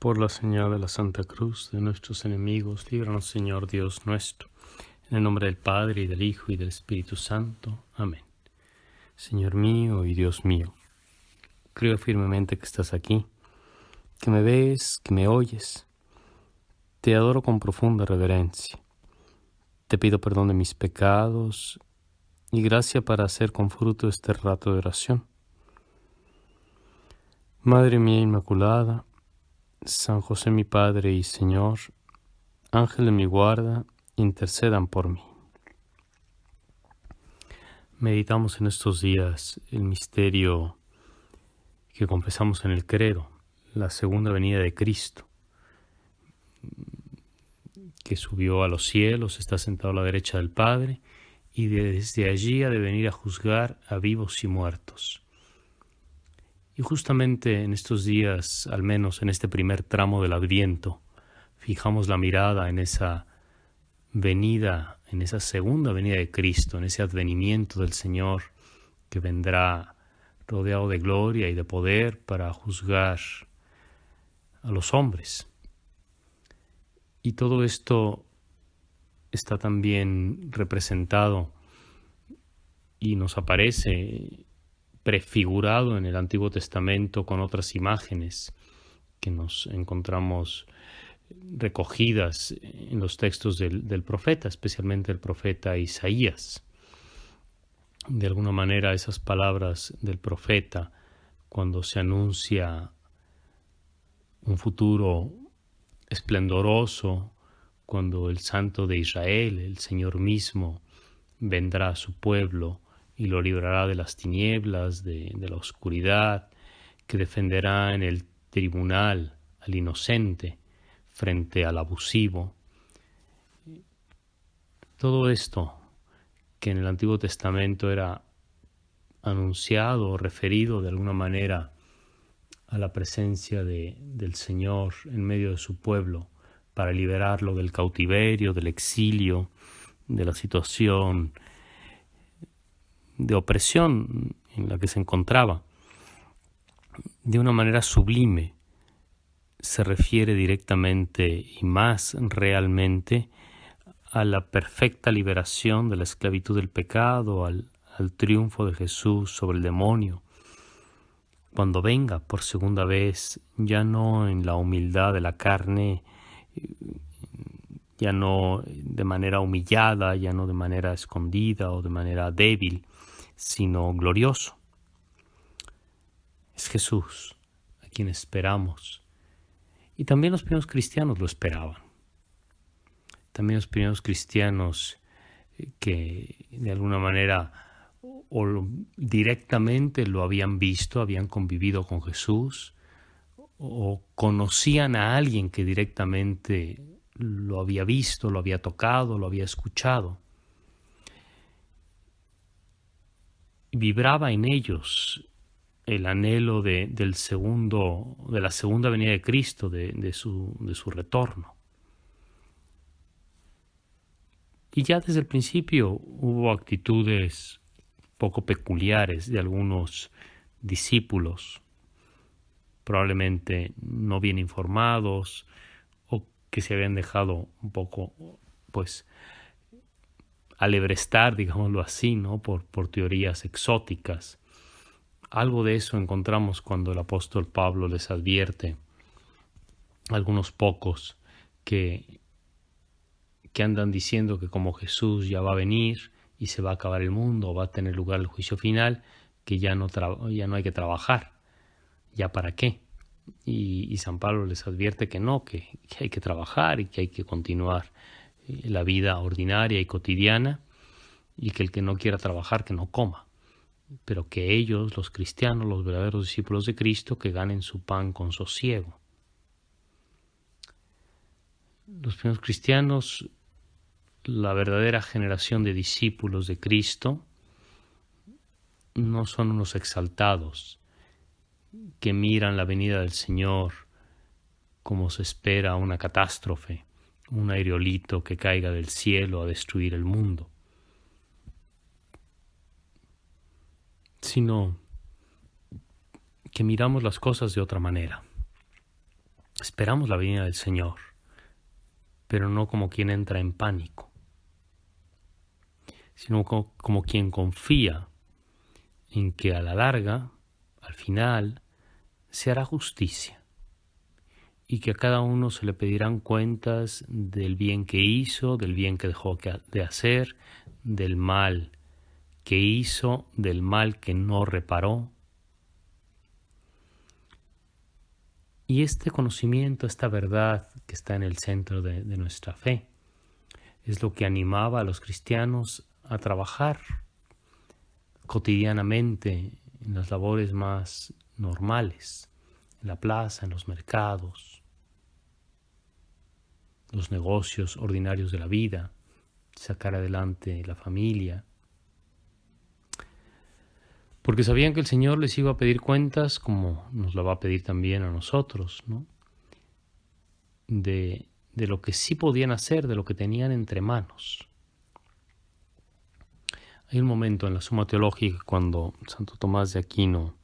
Por la señal de la Santa Cruz de nuestros enemigos, líbranos, Señor Dios nuestro. En el nombre del Padre, y del Hijo, y del Espíritu Santo. Amén. Señor mío y Dios mío, creo firmemente que estás aquí, que me ves, que me oyes. Te adoro con profunda reverencia. Te pido perdón de mis pecados y gracia para hacer con fruto este rato de oración. Madre mía Inmaculada, San José mi Padre y Señor, Ángel de mi guarda, intercedan por mí. Meditamos en estos días el misterio que confesamos en el credo, la segunda venida de Cristo, que subió a los cielos, está sentado a la derecha del Padre, y desde allí ha de venir a juzgar a vivos y muertos. Y justamente en estos días, al menos en este primer tramo del Adviento, fijamos la mirada en esa venida, en esa segunda venida de Cristo, en ese advenimiento del Señor que vendrá rodeado de gloria y de poder para juzgar a los hombres. Y todo esto está también representado y nos aparece prefigurado en el Antiguo Testamento con otras imágenes que nos encontramos recogidas en los textos del profeta, especialmente el profeta Isaías. De alguna manera esas palabras del profeta, cuando se anuncia un futuro esplendoroso, cuando el Santo de Israel, el Señor mismo, vendrá a su pueblo y lo librará de las tinieblas, de la oscuridad, que defenderá en el tribunal al inocente frente al abusivo. Todo esto que en el Antiguo Testamento era anunciado o referido de alguna manera a la presencia del Señor en medio de su pueblo para liberarlo del cautiverio, del exilio, de la situación de opresión en la que se encontraba. De una manera sublime se refiere directamente y más realmente a la perfecta liberación de la esclavitud del pecado, al triunfo de Jesús sobre el demonio, cuando venga por segunda vez, ya no en la humildad de la carne, ya no de manera humillada, ya no de manera escondida o de manera débil, sino glorioso. Es Jesús a quien esperamos. Y también los primeros cristianos lo esperaban. También los primeros cristianos que de alguna manera o directamente lo habían visto, habían convivido con Jesús, o conocían a alguien que directamente lo había visto, lo había tocado, lo había escuchado. Vibraba en ellos el anhelo de la segunda venida de Cristo, de su retorno. Y ya desde el principio hubo actitudes poco peculiares de algunos discípulos, probablemente no bien informados o que se habían dejado un poco, alebrestar, digámoslo así, ¿no? por teorías exóticas. Algo de eso encontramos cuando el apóstol Pablo les advierte a algunos pocos que andan diciendo que como Jesús ya va a venir y se va a acabar el mundo, va a tener lugar el juicio final, que ya no hay que trabajar, ¿ya para qué? Y San Pablo les advierte que no, que hay que trabajar y que hay que continuar la vida ordinaria y cotidiana, y que el que no quiera trabajar, que no coma, pero que ellos, los cristianos, los verdaderos discípulos de Cristo, que ganen su pan con sosiego. Los primeros cristianos, la verdadera generación de discípulos de Cristo, no son unos exaltados que miran la venida del Señor como se espera una catástrofe, un aerolito que caiga del cielo a destruir el mundo, sino que miramos las cosas de otra manera. esperamos la venida del Señor, pero no como quien entra en pánico, sino como quien confía en que a la larga, al final, se hará justicia y que a cada uno se le pedirán cuentas del bien que hizo, del bien que dejó de hacer, del mal que hizo, del mal que no reparó. Y este conocimiento, esta verdad que está en el centro de nuestra fe, es lo que animaba a los cristianos a trabajar cotidianamente en las labores más normales, en la plaza, en los mercados, los negocios ordinarios de la vida, sacar adelante la familia. Porque sabían que el Señor les iba a pedir cuentas, como nos la va a pedir también a nosotros, ¿no? De lo que sí podían hacer, de lo que tenían entre manos. Hay un momento en la Suma Teológica cuando Santo Tomás de Aquino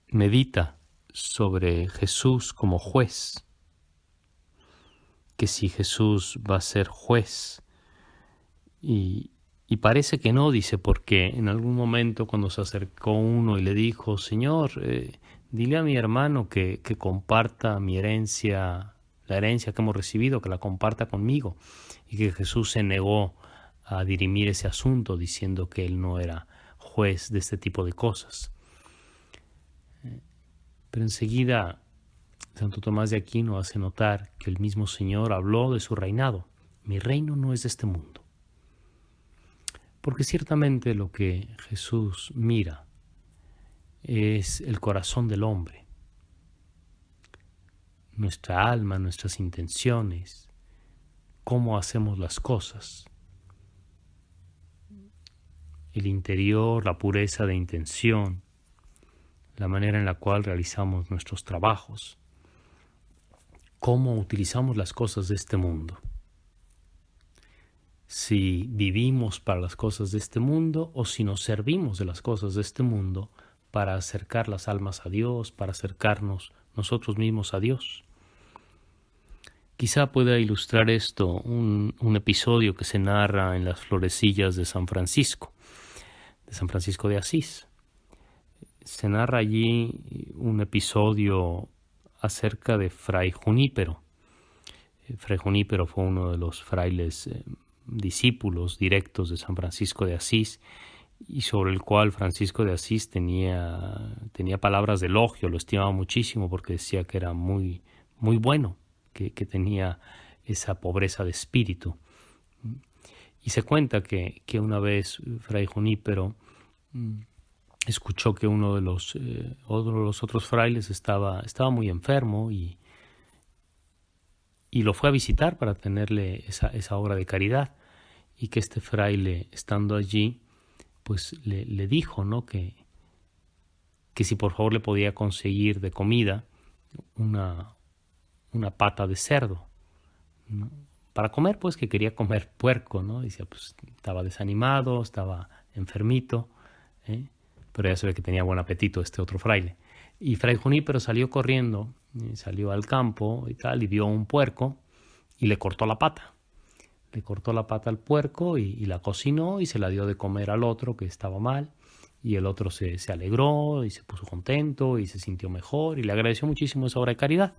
medita sobre Jesús como juez, que si Jesús va a ser juez, y parece que no, dice, porque en algún momento cuando se acercó uno y le dijo, Señor, dile a mi hermano que comparta mi herencia, la herencia que hemos recibido, que la comparta conmigo, y que Jesús se negó a dirimir ese asunto diciendo que él no era juez de este tipo de cosas. Pero enseguida Santo Tomás de Aquino hace notar que el mismo Señor habló de su reinado. Mi reino no es de este mundo. Porque ciertamente lo que Jesús mira es el corazón del hombre, nuestra alma, nuestras intenciones, cómo hacemos las cosas. El interior, la pureza de intención, la manera en la cual realizamos nuestros trabajos, cómo utilizamos las cosas de este mundo. Si vivimos para las cosas de este mundo o si nos servimos de las cosas de este mundo para acercar las almas a Dios, para acercarnos nosotros mismos a Dios. Quizá pueda ilustrar esto un episodio que se narra en las florecillas de San Francisco de Asís. Se narra allí un episodio acerca de Fray Junípero. Fray Junípero fue uno de los frailes discípulos directos de San Francisco de Asís y sobre el cual Francisco de Asís tenía palabras de elogio, lo estimaba muchísimo porque decía que era muy, muy bueno, que tenía esa pobreza de espíritu. Y se cuenta que una vez Fray Junípero escuchó que uno de los otros frailes estaba muy enfermo y lo fue a visitar para tenerle esa obra de caridad, y que este fraile, estando allí, pues le dijo, ¿no?, que si por favor le podía conseguir de comida una pata de cerdo, ¿no?, para comer, pues que quería comer puerco, ¿no? Decía, pues estaba desanimado, estaba enfermito, pero ya se ve que tenía buen apetito este otro fraile. Y Fray Junípero salió corriendo, salió al campo y tal, y vio un puerco y le cortó la pata. Le cortó la pata al puerco y la cocinó y se la dio de comer al otro que estaba mal. Y el otro se alegró y se puso contento y se sintió mejor y le agradeció muchísimo esa obra de caridad.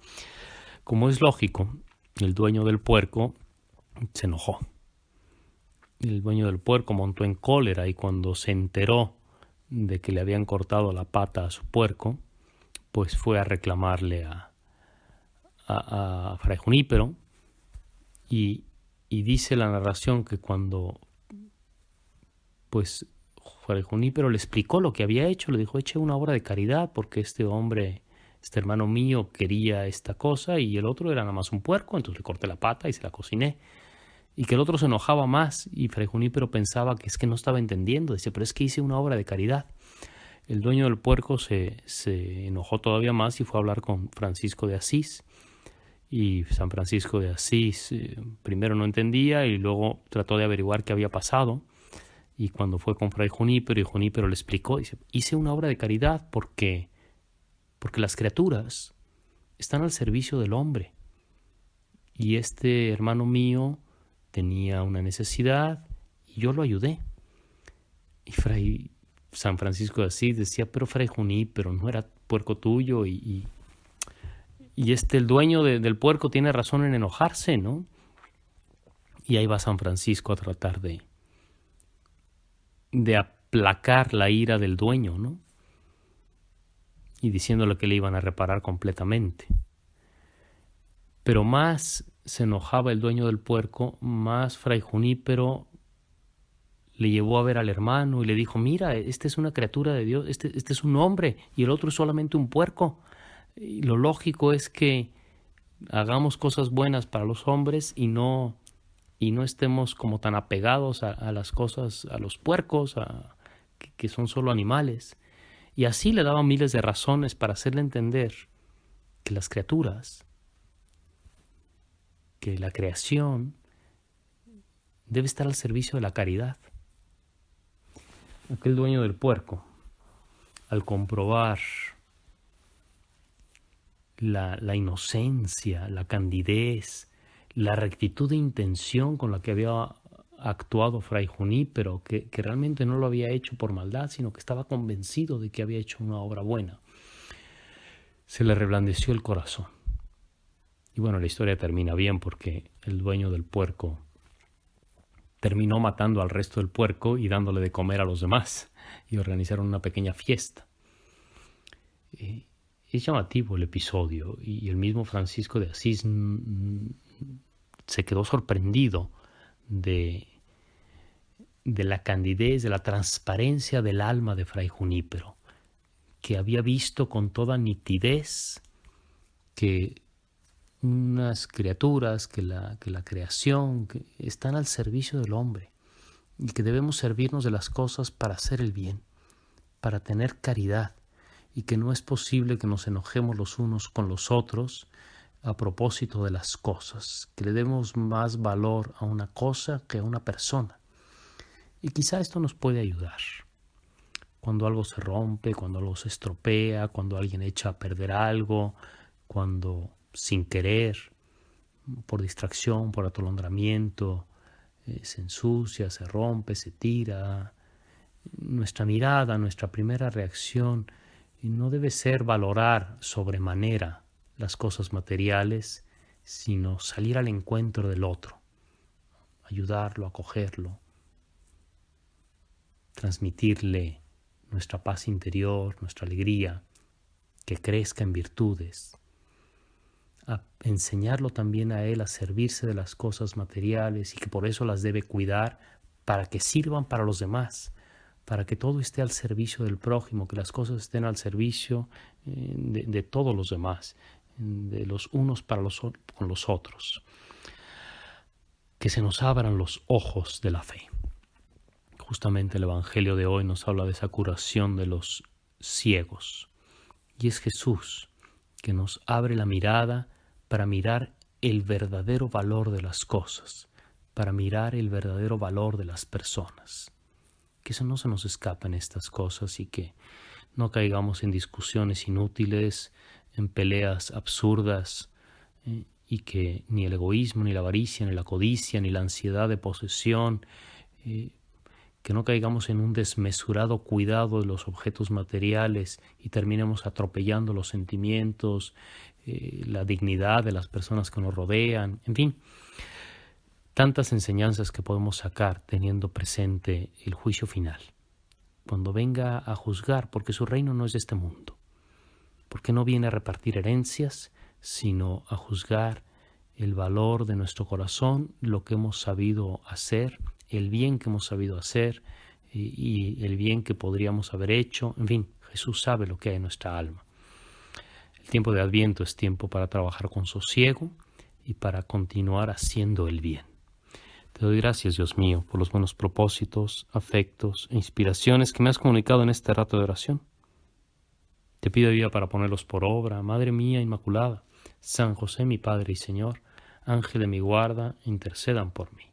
Como es lógico, el dueño del puerco se enojó. El dueño del puerco montó en cólera y cuando se enteró de que le habían cortado la pata a su puerco, pues fue a reclamarle a Fray Junípero y dice la narración que cuando pues Fray Junípero le explicó lo que había hecho, le dijo, eche una obra de caridad porque este hombre, este hermano mío quería esta cosa y el otro era nada más un puerco, entonces le corté la pata y se la cociné. Y que el otro se enojaba más y Fray Junípero pensaba que es que no estaba entendiendo, dice, pero es que hice una obra de caridad. El dueño del puerco se enojó todavía más y fue a hablar con Francisco de Asís. Y San Francisco de Asís primero no entendía y luego trató de averiguar qué había pasado. Y cuando fue con Fray Junípero y Junípero le explicó, dice, hice una obra de caridad porque las criaturas están al servicio del hombre. Y este hermano mío tenía una necesidad y yo lo ayudé. Y Fray San Francisco de Asís decía, pero Fray Junípero, no era puerco tuyo y el dueño del puerco tiene razón en enojarse, ¿no? Y ahí va San Francisco a tratar de aplacar la ira del dueño, ¿no? Y diciéndole que le iban a reparar completamente. Pero más se enojaba el dueño del puerco, más Fray Junípero le llevó a ver al hermano y le dijo, mira, esta es una criatura de Dios, este es un hombre y el otro es solamente un puerco. Y lo lógico es que hagamos cosas buenas para los hombres y no estemos como tan apegados a las cosas, a los puercos, que son solo animales. Y así le daba miles de razones para hacerle entender que las criaturas, que la creación debe estar al servicio de la caridad. Aquel dueño del puerco, al comprobar la inocencia, la candidez, la rectitud de intención con la que había actuado Fray Junípero, que realmente no lo había hecho por maldad, sino que estaba convencido de que había hecho una obra buena, se le reblandeció el corazón. Y bueno, la historia termina bien porque el dueño del puerco terminó matando al resto del puerco y dándole de comer a los demás, y organizaron una pequeña fiesta. Es llamativo el episodio, y el mismo Francisco de Asís se quedó sorprendido de la candidez, de la transparencia del alma de Fray Junípero, que había visto con toda nitidez que unas criaturas, que la creación, que están al servicio del hombre y que debemos servirnos de las cosas para hacer el bien, para tener caridad, y que no es posible que nos enojemos los unos con los otros a propósito de las cosas, que le demos más valor a una cosa que a una persona. Y quizá esto nos puede ayudar. Cuando algo se rompe, cuando algo se estropea, cuando alguien echa a perder algo, cuando sin querer, por distracción, por atolondramiento, se ensucia, se rompe, se tira. Nuestra mirada, nuestra primera reacción no debe ser valorar sobremanera las cosas materiales, sino salir al encuentro del otro, ayudarlo, acogerlo, transmitirle nuestra paz interior, nuestra alegría, que crezca en virtudes, a enseñarlo también a él a servirse de las cosas materiales y que por eso las debe cuidar para que sirvan para los demás, para que todo esté al servicio del prójimo, que las cosas estén al servicio de todos los demás, de los unos para con los otros. Que se nos abran los ojos de la fe. Justamente el Evangelio de hoy nos habla de esa curación de los ciegos. Y es Jesús que nos abre la mirada para mirar el verdadero valor de las cosas, para mirar el verdadero valor de las personas. Que eso no se nos escapa en estas cosas y que no caigamos en discusiones inútiles, en peleas absurdas, y que ni el egoísmo, ni la avaricia, ni la codicia, ni la ansiedad de posesión, que no caigamos en un desmesurado cuidado de los objetos materiales y terminemos atropellando los sentimientos, la dignidad de las personas que nos rodean, en fin, tantas enseñanzas que podemos sacar teniendo presente el juicio final, cuando venga a juzgar, porque su reino no es de este mundo, porque no viene a repartir herencias, sino a juzgar el valor de nuestro corazón, lo que hemos sabido hacer, el bien que hemos sabido hacer y el bien que podríamos haber hecho. En fin, Jesús sabe lo que hay en nuestra alma. El tiempo de Adviento es tiempo para trabajar con sosiego y para continuar haciendo el bien. Te doy gracias, Dios mío, por los buenos propósitos, afectos e inspiraciones que me has comunicado en este rato de oración. Te pido ayuda para ponerlos por obra. Madre mía Inmaculada, San José mi Padre y Señor, Ángel de mi guarda, intercedan por mí.